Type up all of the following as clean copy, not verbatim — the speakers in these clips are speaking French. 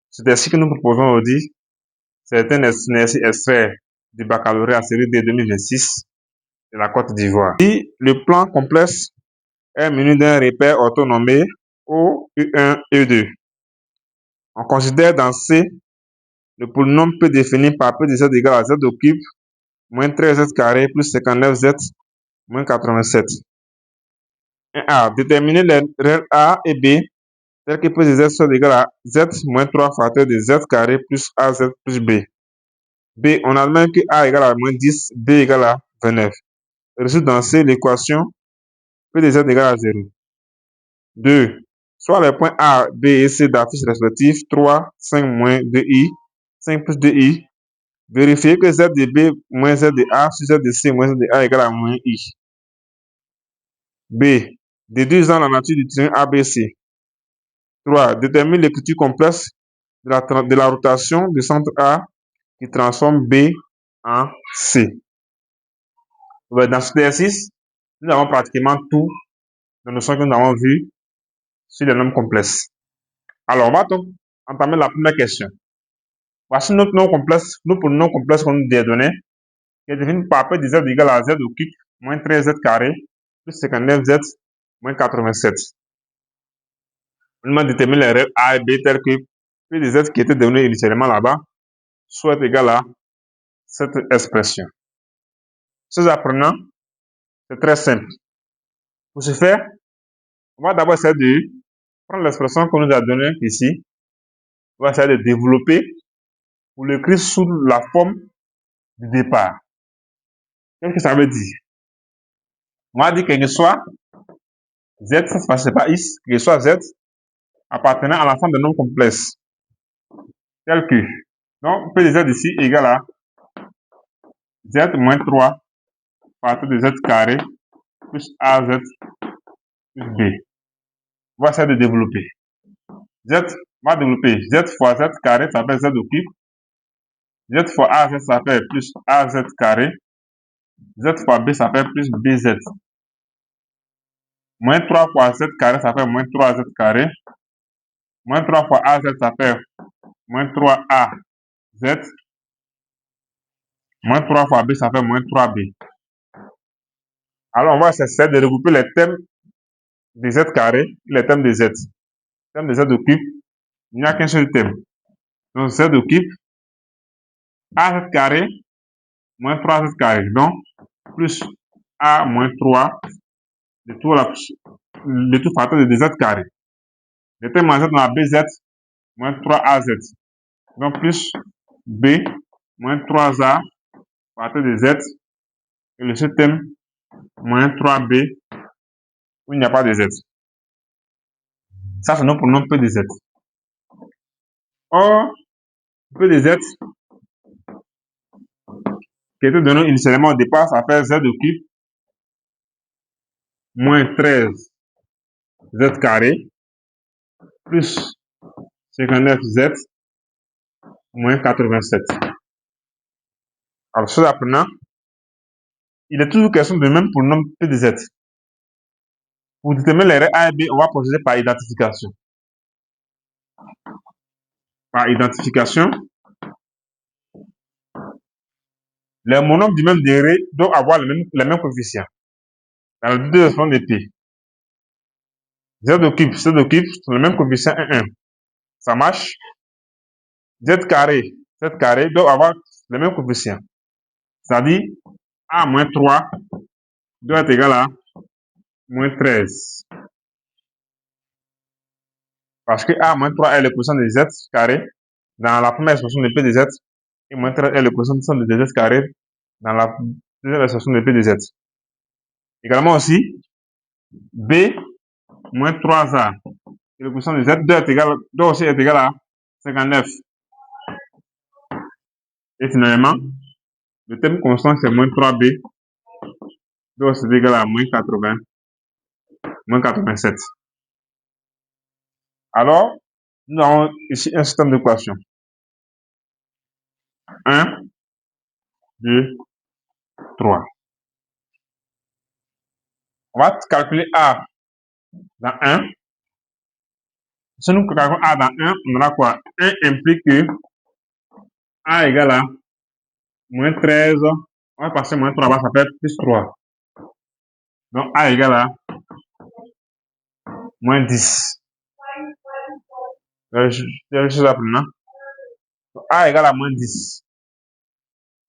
C'est ainsi que nous proposons aujourd'hui. C'est un extrait du baccalauréat série D 2026 de la Côte d'Ivoire. Le plan complexe est muni d'un repère orthonommé O, U1, E2. On considère dans C le polynôme P défini par P de Z égale à Z au cube moins 13Z carré plus 59Z moins 87. 1A. Déterminer les règles A et B telles que P de Z soit égal à Z moins 3 facteur de Z carré plus AZ plus B. B. On admet que A égale à moins 10, B égale à 29. Résout dans C l'équation P de Z égale à 0. 2. Soit les points A, B et C d'affiche respectifs 3, 5 moins 2i, 5 plus 2i. Vérifier que Z de B moins Z de A sur Z de C moins Z de A égale à moins i. B. Déduisant la nature du triangle ABC. 3. Détermine l'écriture complexe de la rotation du centre A qui transforme B en C. Dans cet exercice, nous avons pratiquement tout les notions que nous avons vues sur les nombres complexes. Alors, on va donc entamer la première question. Voici notre nom complexe, nous pour le nom complexe qu'on nous a donné, qui est défini par P de Z égale à Z au cube moins 13Z carré plus 59Z moins 87. On demande de déterminer les règles A et B telles que P de Z qui était donné initialement là-bas soit égal à cette expression. Ces apprenants, c'est très simple. Pour ce faire, on va d'abord essayer de prendre l'expression qu'on nous a donnée ici. On va essayer de développer pour l'écrire sous la forme du départ. Qu'est-ce que ça veut dire? On va dire que soit Z, ça c'est pas X, que soit Z appartenant à l'ensemble de nombres complexes. Tel que, donc, P de Z ici égale à Z moins 3 partir de Z carré plus AZ plus B. On va essayer de développer. Z, on va développer Z fois Z carré, ça fait Z au cube. Z fois AZ, ça fait plus AZ carré. Z fois B, ça fait plus BZ. Moins 3 fois Z carré, ça fait moins 3Z carré. Moins 3 fois AZ, ça fait moins 3AZ. Moins 3 fois B, ça fait moins 3B. Alors, on va essayer de regrouper les thèmes de Z carré et les thèmes de Z. Le thème de Z au cube, il n'y a qu'un seul thème. Donc, Z au cube, AZ carré, moins 3Z carré. Donc, plus A moins 3 de tout facteur de Z carré. Le thème en Z dans la BZ, moins 3AZ. Donc, plus B, moins 3A, facteur de Z. Et le thème, moins 3B, où il n'y a pas de Z. Ça, c'est notre pronom P de Z. Or, P de Z, qui était donné initialement au départ, ça fait Z au cube, moins 13Z carré, plus 59Z, moins 87. Alors, ceux apprenant, il est toujours question de même pronom P de Z. Pour déterminer les règles A et B, on va procéder par identification. Par identification, les monomes du même degré doivent avoir les mêmes coefficients. Dans les deux expressions de P. Z au cube, c'est le même coefficient 1, 1. Ça marche. Z carré doivent avoir les mêmes coefficients. C'est-à-dire, A moins 3 doit être égal à moins 13. Parce que A moins 3 est le coefficient de Z carré dans la première expression de P de Z et moins 13 est le coefficient de Z carré dans la deuxième expression de P de Z. Également aussi, B moins 3A et le coefficient de Z doit aussi être égal à 59. Et finalement, le thème constant c'est moins 3B doit aussi être égal à moins 80, moins 87. Alors, nous avons ici un système d'équations. 1, 2, 3. On va calculer A dans 1, Si nous calculons A dans 1, on aura quoi? 1 implique que A égale à moins 13. On va passer moins 3, ça fait plus 3. Donc A égale à moins 10. Je vais apprendre. A égale à moins 10.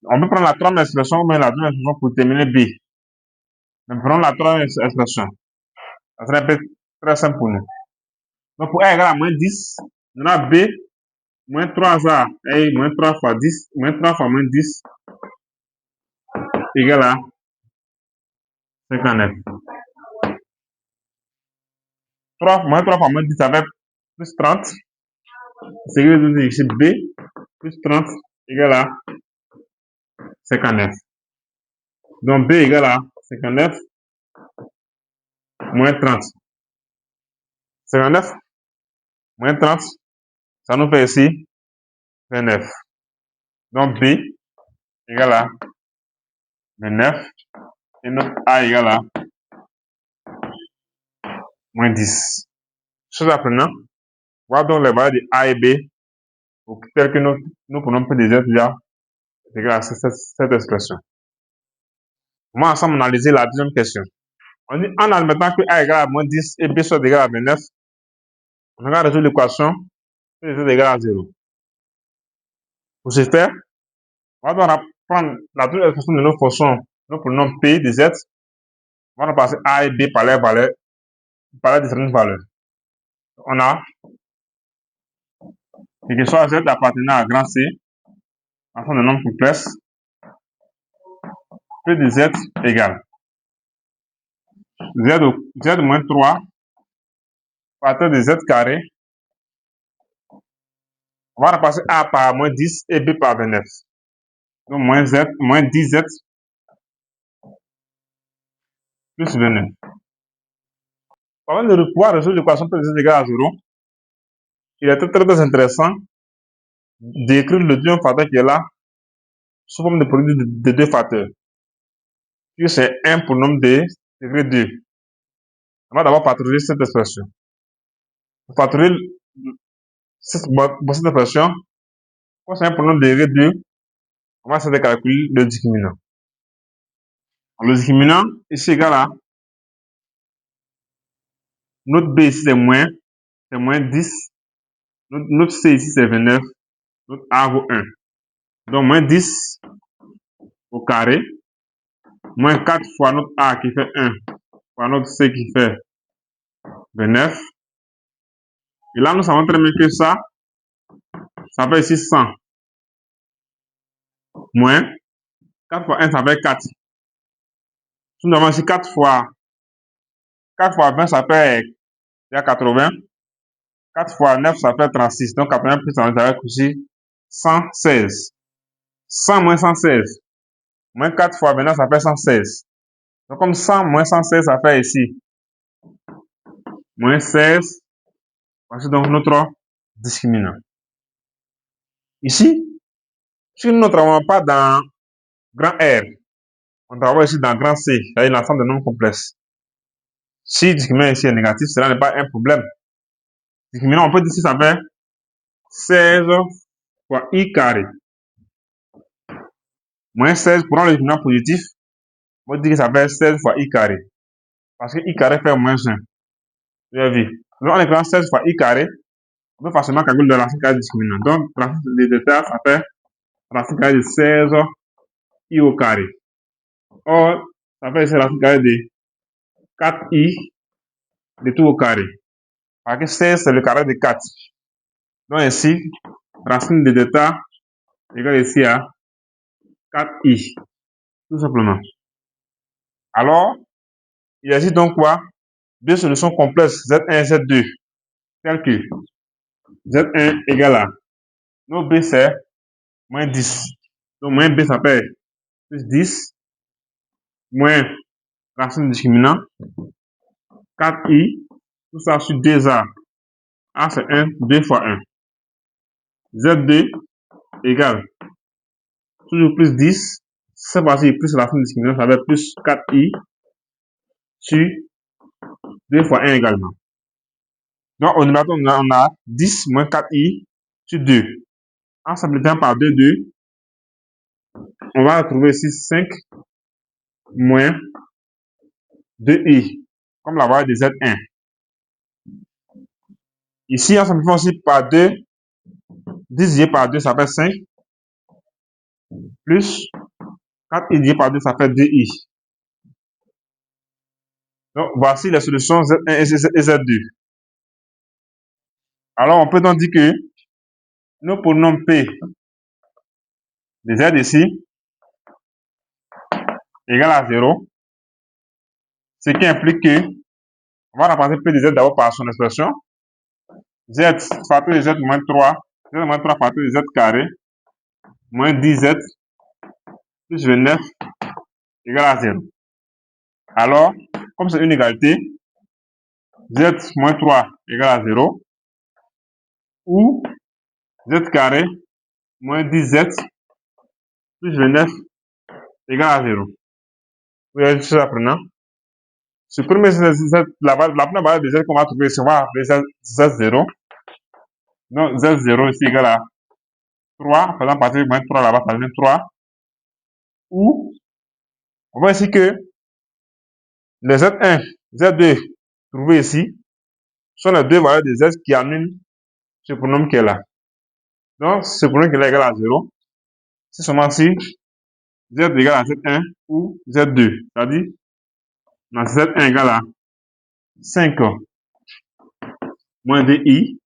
On peut prendre la troisième expression, mais la deuxième expression pour terminer B. Mais prenons la troisième expression. Ça serait peut-être très simple pour nous. Donc pour A égale à moins 10, on a B moins 3A et moins 3 fois 10, moins 3 fois moins 10 égale à 59. Moins 3 fois moins 10, ça fait plus 30. C'est que nous ici B plus 30 égale à 59. Donc B égale à 59 moins 30. 59 moins 30, ça nous fait ici 29. Donc B égale à 29 et notre A égale à moins 10. Chose apprenant, voilà donc les valeurs de A et B telles que nous prenons P des Z déjà égale à cette expression. On va ensemble analyser la deuxième question. On dit en admettant que A égale à moins 10 et B soit égal à 29, on va résoudre l'équation P des Z égale à 0. Pour ce faire, on va donc prendre la deuxième expression de nos fonctions. Nous prenons P des Z, on va passer A et B par les différentes valeurs. On a que soit Z appartenant à grand C, en forme de nombre complexe, P de Z égale Z moins 3 partir de Z carré. On va repasser A par moins 10 et B par 29. Donc moins 10Z plus 29. Avant de pouvoir résoudre l'équation P de Z égale à 0, il est très intéressant d'écrire le deuxième facteur qui est là sous forme de produit de deux facteurs. Puis c'est 1 pour le nombre de degré 2. On va d'abord factoriser cette expression. Pour factoriser cette expression, quand c'est 1 pour le nombre de degré 2, on va essayer de calculer le discriminant. Le discriminant ici égal à notre B ici c'est moins 10, notre C ici c'est 29, notre A vaut 1. Donc moins 10 au carré, moins 4 fois notre A qui fait 1, fois notre C qui fait 29. Et là nous savons très bien que ça fait ici 100. Moins 4 fois 1 ça fait 4. Nous avons ici 4 fois 20 ça fait 80. 4 fois 9 ça fait 36. Donc 80 plus 100 ça fait aussi 116. 100 moins 116. Moins 4 fois 29 ça fait 116. Donc comme 100 moins 116 ça fait ici moins 16. Voici donc notre discriminant. Ici, si nous ne travaillons pas dans grand R, on travaille ici dans grand C, c'est-à-dire l'ensemble de nombres complexes. Si le discriminant ici est négatif, cela n'est pas un problème. Discriminant, on peut dire que ça fait 16 fois I carré. Moins 16, pour le discriminant positif, on peut dire que ça fait 16 fois I carré. Parce que I carré fait moins 1. Vous avez vu. Donc, en écrivant 16 fois I carré, on peut facilement calculer le racine carré du discriminant. Donc, racine de delta, ça fait racine carré de 16 I au carré. Or, ça fait ici racine carré de 4I de tout au carré. Parce que 16, c'est le carré de 4. Donc, ici, racine de delta égale ici à 4I. Tout simplement. Alors, il existe donc quoi? Deux solutions complexes, Z1 et Z2. Telles que Z1 égale à, nos B c'est moins 10. Donc, moins B ça fait plus 10, moins racine discriminant, 4I, tout ça sur 2A. A c'est 1, 2 fois 1. Z2 égale, toujours plus 10, cette fois-ci plus racine discriminant, ça fait plus 4I sur 2 fois 1 également. Donc, au numérateur, on a 10 moins 4i sur 2. En simplifiant par 2, on va retrouver ici 5 moins 2i, comme la valeur de Z1. Ici, en simplifiant aussi par 2, 10 divisé par 2, ça fait 5, plus 4i divisé par 2, ça fait 2i. Donc, voici les solutions Z1 et Z2. Alors, on peut donc dire que nous prenons P de Z ici égale à 0, ce qui implique que on va remplacer P de Z d'abord par son expression. Z facteur de Z moins 3, Z moins 3 facteur de Z carré, moins 10Z plus 29 égale à 0. Alors, comme c'est une égalité, Z moins 3 égale à 0, ou Z carré moins 10Z plus 29 égale à 0. Vous voyez ce apprenant. Supprimer la première valeur de Z qu'on va trouver ici, on va appeler Z0. Donc, Z0 ici égale à 3, faisant partir de moins 3 là-bas, ça devient 3. Ou, on voit ici que les Z1, Z2 trouvés ici sont les deux valeurs de Z qui annulent ce pronom qui est là. Donc, ce pronom qui est là égal à 0. C'est seulement si Z égale à Z1 ou Z2. C'est-à-dire, Z1 égale à 5 moins 2i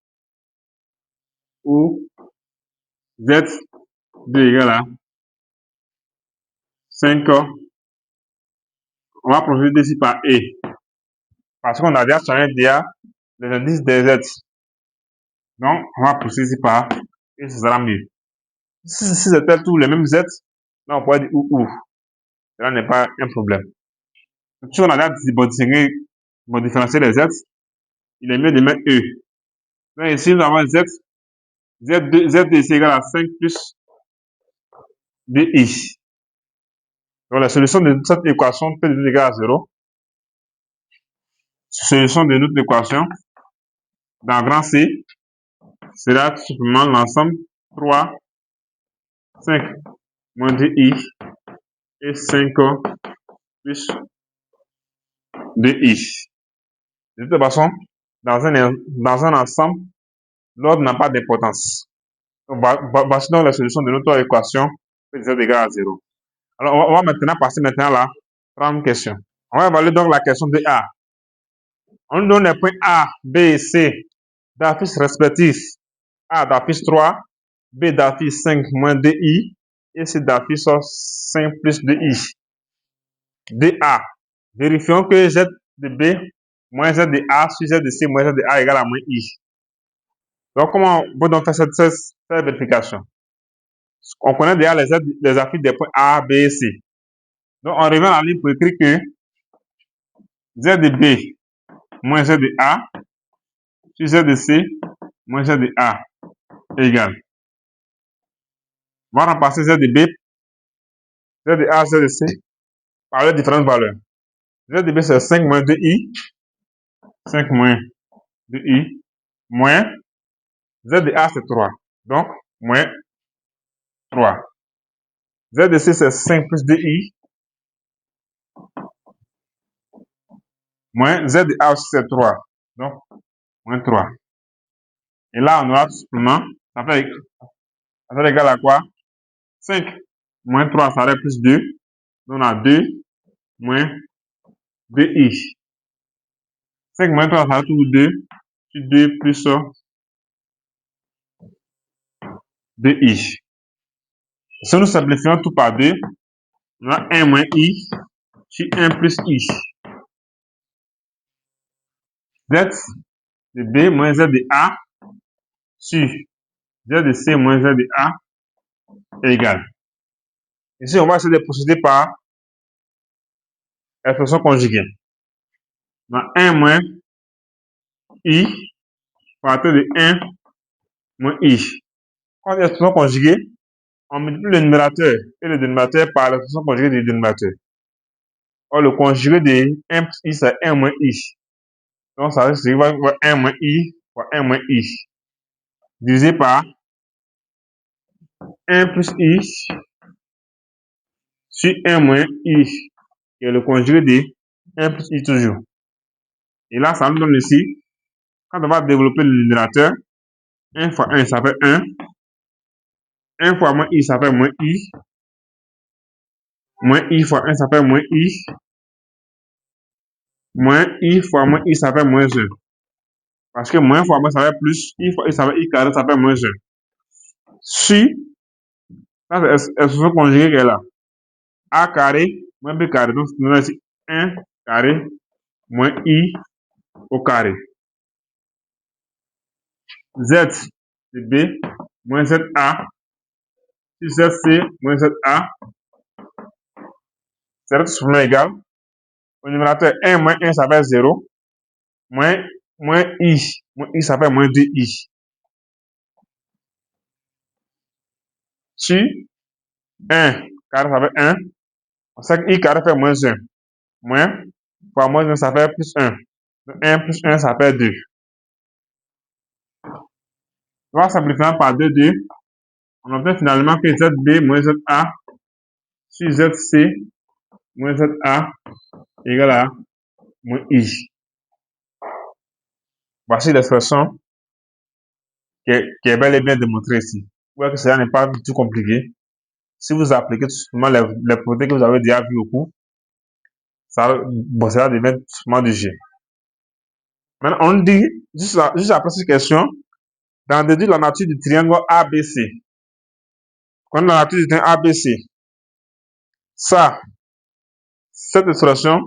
ou Z2 égale à 5. On va procéder ici par E. Parce qu'on a déjà changé les indices des Z. Donc, on va procéder ici par E, ce sera mieux. Si c'était tous les mêmes Z, là, on pourrait dire ou. Cela n'est pas un problème. Si on a déjà différencier les Z, il est mieux de mettre E. Donc ici, nous avons Z2 ici égale à 5 plus 2i. Donc la solution de cette équation, P de Z égale à 0. Solution de notre équation, dans grand C, sera tout simplement l'ensemble 3, 5 moins 2i et 5 plus 2i. De toute façon, dans un ensemble, l'ordre n'a pas d'importance. Voici donc la solution de notre équation P de Z égale à 0. Alors, on va maintenant passer à la troisième question. On va évaluer donc la question de A. On nous donne les points A, B et C d'affiche respectifs. A d'affiche 3, B d'affiche 5 moins 2i et C d'affiche 5 plus 2i. DA. Vérifions que Z de B moins Z de A sur Z de C moins Z de A égale à moins I. Donc, comment on peut donc faire cette vérification? On connaît déjà les affiches des points A, B et C. Donc, on revient à la ligne pour écrire que Z de B moins Z de A sur Z de C moins Z de A égale. On va remplacer Z de B, Z de A, Z de C par les différentes valeurs. Z de B c'est 5 moins 2i, 5 moins 2i, moins Z de A c'est 3, donc moins 3. Z de C c'est 5 plus 2i, moins Z de A aussi c'est 3, donc moins 3. Et là on aura tout simplement, ça fait égal à quoi? 5 moins 3 ça fait plus 2, donc on a 2 moins 2i. 5 moins 3 ça fait toujours 2, sur 2 plus 2i. Si nous simplifions tout par 2, on a 1 moins i sur 1 plus i. Z de B moins Z de A sur Z de C moins Z de A est égal. Ici, on va essayer de procéder par expression conjuguée. On a 1 moins i facteur de 1 moins i. Quand il y a expression conjuguée, on multiplie le numérateur et le dénominateur par l'expression conjuguée du dénominateur. Or, le conjugué de 1 plus i, c'est 1 moins i. Donc, ça veut dire 1 moins i fois 1 moins I divisé par 1 plus I sur 1 moins I, qui est le conjugué de 1 plus I toujours. Et là, ça nous donne ici, quand on va développer le numérateur, 1 fois 1, ça fait 1. 1 fois moins I, ça fait moins I. Moins I fois 1, ça fait moins I. Moins I fois moins I, ça fait moins 1. Parce que moins fois moins, ça fait plus. I fois I, ça fait I carré, ça fait moins 1. Si, ça c'est l'expression conjuguée qui est là. A carré moins B carré. Donc, nous avons ici 1 carré moins I au carré. Z c'est B moins ZA plus ZC moins ZA. C'est tout simplement égal. Au numérateur 1 moins 1, ça fait 0. Moins I. Moins I, ça fait moins 2I. Si 1 carré, ça fait 1. On sait que I carré fait moins 1. Moins fois moins 1, ça fait plus 1. Donc 1 plus 1, ça fait 2. On va simplifier par 2, 2. On obtient finalement que ZB moins ZA sur ZC moins ZA égale à moins I. Voici l'expression qui est bel et bien démontrée ici. Vous voyez que cela n'est pas du tout compliqué. Si vous appliquez tout simplement les propriétés que vous avez déjà vues au cours, cela devient tout simplement du G. Maintenant, on dit, juste après cette question, d'en déduire la nature du triangle ABC. Quand on a la nature du triangle ABC, ça, cette expression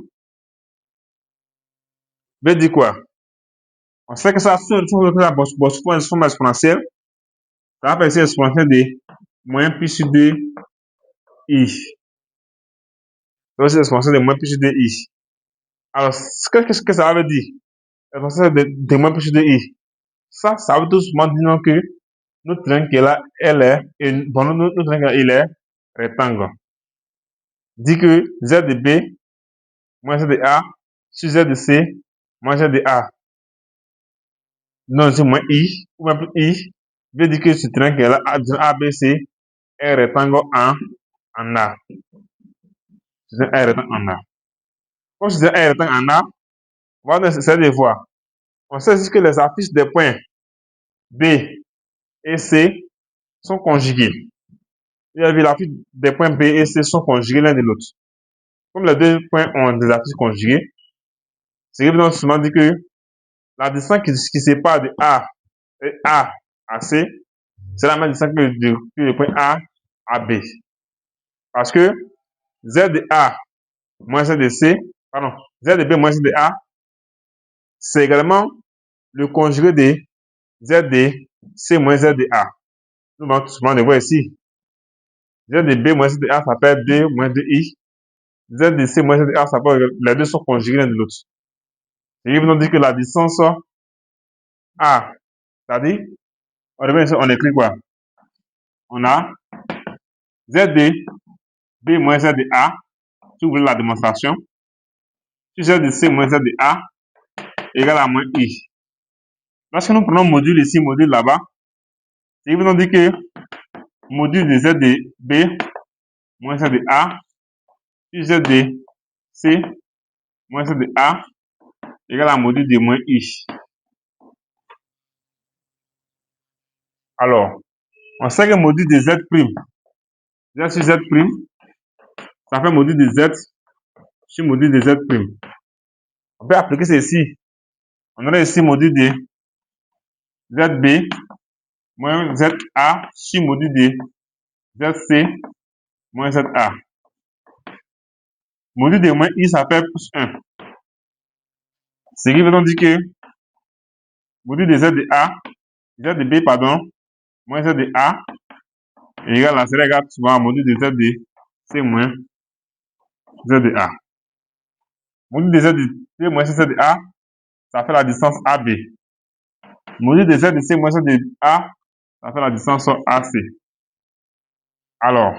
veut dire quoi? On sait que ça, si on veut la forme exponentielle, ça va faire ici l'exponentielle de moins pi sur 2i. C'est l'exponentielle de moins pi sur 2i. Alors, qu'est-ce que ça veut dire? L'exponentielle de moins pi sur 2i. Ça veut tout simplement dire que notre triangle qui est là, notre triangle il est rectangle. Dit que Z de B moins Z de A sur Z de C moins Z de A. Non, c'est moins I, ou même plus I, veut dire que ce triangle qui est là, ABC, est rectangle en A. C'est un rectangle en A. Comme c'est un rectangle en A, on va essayer de voir. On sait aussi que les affiches des points B et C sont conjuguées. Il y a vu l'affiche des points B et C sont conjugués l'un de l'autre. Comme les deux points ont des affiches conjuguées, c'est évidemment souvent dit que la distance qui sépare de A à C, c'est la même distance que le point A à B. Parce que Z de A moins Z de C, pardon, Z de B moins Z de A, c'est également le conjugué de Z de C moins Z de A. Nous allons tout simplement le voir ici. Z de B moins Z de A, ça fait 2 moins 2i. Z de C moins Z de A, ça fait les deux sont conjugués l'un de l'autre. Et ils vont dire que la distance A, c'est-à-dire, on écrit quoi? On a Z de B moins Z de A, si vous voulez la démonstration, sur Z de C moins Z de A égale à moins I. Lorsque nous prenons module ici, module là-bas, ils vont dire que module de Z de B moins Z de A sur Z de C moins Z de A égale à module de moins I. Alors, on sait que module de Z', Z sur Z', ça fait module de Z sur module de Z'. On peut appliquer ceci. On aurait ici module de ZB moins ZA sur module de ZC moins ZA. Module de moins I, ça fait plus 1. Ce qui veut donc dire que module de Z de A, Z de B, pardon, moins Z de A égale à, c'est égal souvent à module de Z de C moins Z de A. Module de Z de C moins Z de A, ça fait la distance AB. Module de Z de C moins Z de A, ça fait la distance AC. Alors,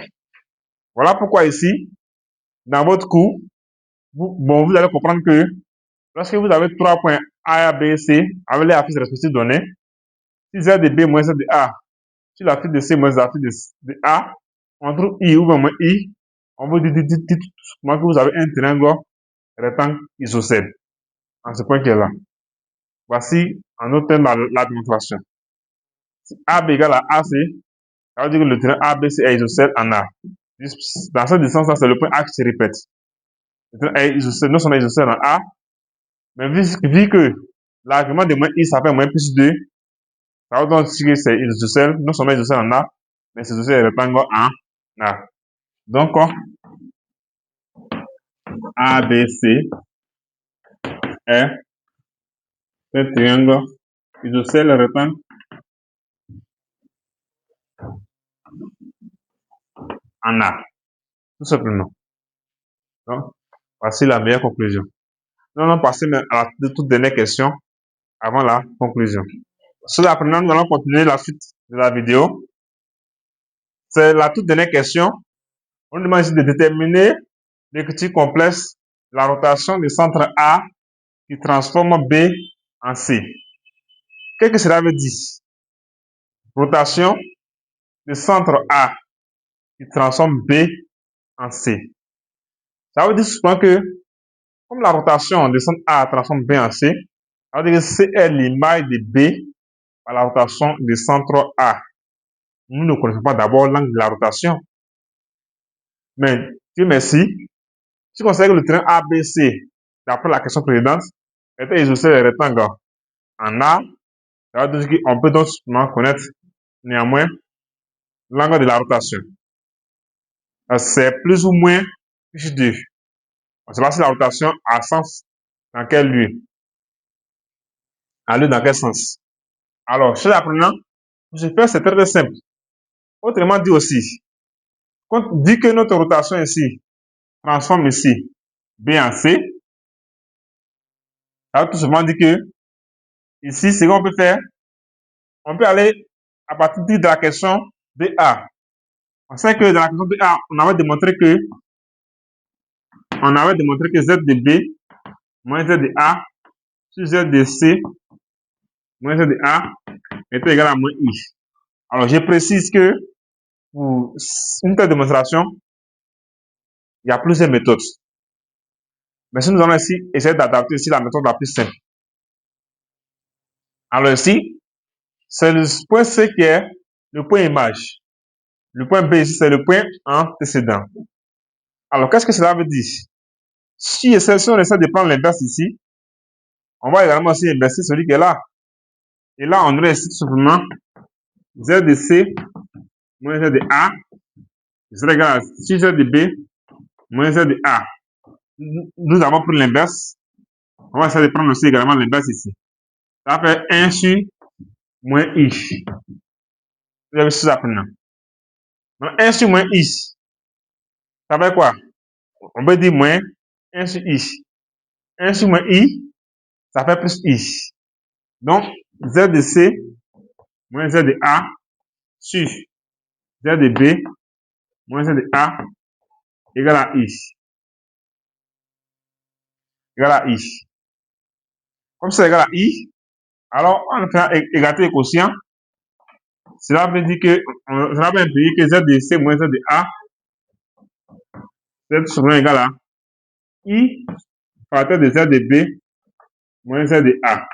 voilà pourquoi ici, dans votre cours, vous allez comprendre que Lorsque vous avez 3 points A, B, C, avec les affiches respectives données, si Z de B moins Z de A, si la fiche de C moins la fiche de A, on trouve I ou moins I, on vous dit tout simplement que vous avez un triangle rectangle isocèle, en ce point qui est là. Voici en autre terme la démonstration. Si AB égale à AC, ça veut dire que le triangle ABC est isocèle en A. Dans ce sens-là, c'est le point A qui se répète. Le triangle est isocèle, non seulement isocèle en A, mais vu que l'argument de moins I s'appelle moins plus 2, ça veut donc dire que c'est isocèle, non seulement isocèle en A, mais c'est isocèle rectangle en A. Donc, ABC est un triangle isocèle rectangle en A, tout simplement. Donc, voici la meilleure conclusion. Nous allons passer à la toute dernière question avant la conclusion. Sur l'apprenant, nous allons continuer la suite de la vidéo. C'est la toute dernière question. On nous demande ici de déterminer l'écriture complexe, la rotation du centre A qui transforme B en C. Qu'est-ce que cela veut dire? Rotation du centre A qui transforme B en C. Ça veut dire souvent que, comme la rotation du centre A transforme B en C, ça veut dire que C est l'image de B par la rotation du centre A. Nous ne connaissons pas d'abord l'angle de la rotation. Mais, Dieu merci, si on considère que le triangle ABC, d'après la question précédente, était isocèle rectangle en A, ça veut dire qu'on peut donc connaître néanmoins l'angle de la rotation. C'est plus ou moins plus 2. On ne sait pas si la rotation a sens dans quel lieu. A lieu dans quel sens. Alors, chez l'apprenant, pour ce faire, c'est très simple. Autrement dit aussi, quand on dit que notre rotation ici transforme ici B en C, ça veut tout simplement dire que ici, ce qu'on peut faire, on peut aller à partir de la question de A. On sait que dans la question de A, on avait démontré que Z de B moins Z de A sur Z de C moins Z de A est égal à moins I. Alors, je précise que pour une telle démonstration, il y a plusieurs méthodes. Mais si nous allons ici essayer d'adapter ici la méthode la plus simple. Alors ici, c'est le point C qui est le point image. Le point B ici, c'est le point antécédent. Alors, qu'est-ce que cela veut dire? Si on essaie de prendre l'inverse ici, on va également aussi inverser celui qui est là. Et là, on aurait ici tout simplement Z de C moins Z de A, c'est égal à 6 Z de B moins Z de A. Nous avons pris l'inverse. On va essayer de prendre aussi également l'inverse ici. Ça fait 1 sur moins I. Vous avez 6 apprenants. Donc, 1 sur moins I, ça fait quoi? On peut dire moins 1 sur I. 1 sur moins I, ça fait plus I. Donc, Z de C moins Z de A sur Z de B moins Z de A égale à I. Égale à I. Comme c'est égal à I, alors on fait égalité des quotients. Cela veut dire que, cela veut impliquer que Z de C moins Z de A, c'est souvent égal à I facteur de Z de B moins Z de A.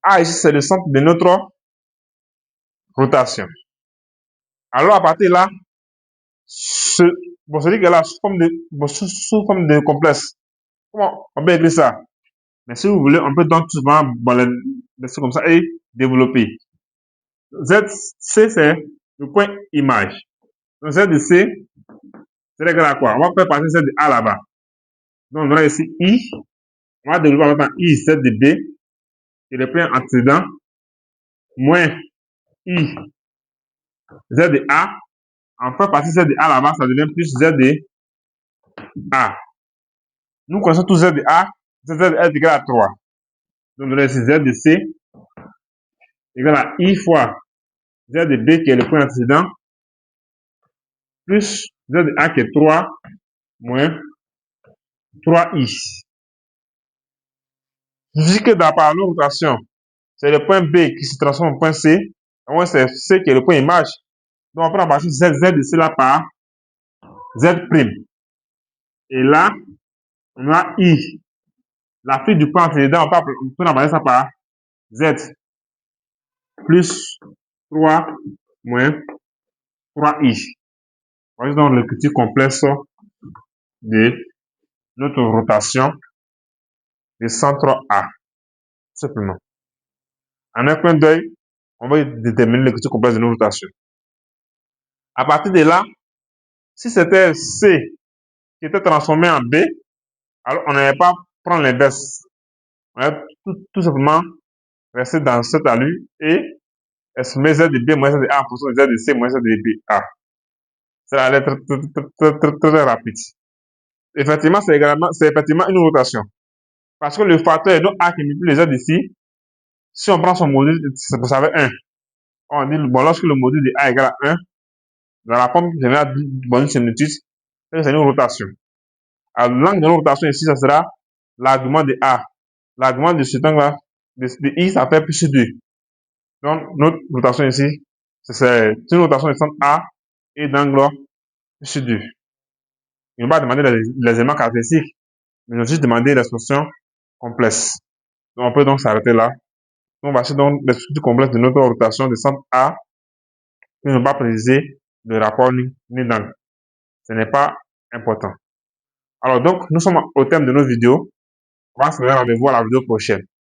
A ici, c'est le centre de notre rotation. Alors, à partir de là, celui qui est là, sous forme de complexe, comment on peut écrire ça? Mais si vous voulez, on peut donc tout simplement laisser comme ça et développer. ZC, c'est le point image. Donc, Z de C, c'est égal à quoi? On va faire passer Z de A là-bas. Donc, on aura ici I. On va développer en même temps I, Z de B, qui est le point antécédent, moins I, Z de A. On fait passer Z de A là-bas, ça devient plus Z de A. Nous connaissons tous Z de A. Z est égal à 3. Donc, on aura ici Z de C égal à I fois Z de B qui est le point antécédent, plus Z de A qui est 3, moins 3i. Vu que par la rotation, c'est le point B qui se transforme en point C, donc c'est C qui est le point image. Donc on prend partir Z de cela par Z'. Et là, on a I. La fille du point précédent, on peut remplacer ça par Z plus 3 moins 3i. Voici donc le petit complexe de notre rotation de centre A. Simplement. En un clin d'œil, on va déterminer le petit complexe de notre rotation. À partir de là, si c'était C qui était transformé en B, alors on n'allait pas prendre l'inverse. On allait tout simplement rester dans cet alu et estimer Z de B moins Z de A en fonction de Z de C moins Z de B A. Ça allait être très rapide. Effectivement, c'est effectivement une rotation. Parce que le facteur est donc A qui multiplie les Z ici. Si on prend son module, vous savez 1. On dit, bon, lorsque le module de A égale à 1, dans la forme générale du bonus similitude, c'est une rotation. Alors, l'angle de rotation ici, ça sera l'argument de A. L'argument de cet angle-là, de I, ça fait plus 2. Donc, notre rotation ici, c'est une rotation de centre A et d'angle plus 2. Il ne va pas demander les éléments caractéristiques, mais il va juste demander l'expression complexe. Donc, on peut donc s'arrêter là. On va chercher donc les structures complexes de notre rotation de centre A, qui ne va pas préciser le rapport ni d'angle. Ce n'est pas important. Alors donc, nous sommes au thème de nos vidéos. On va se donner rendez-vous à la vidéo prochaine.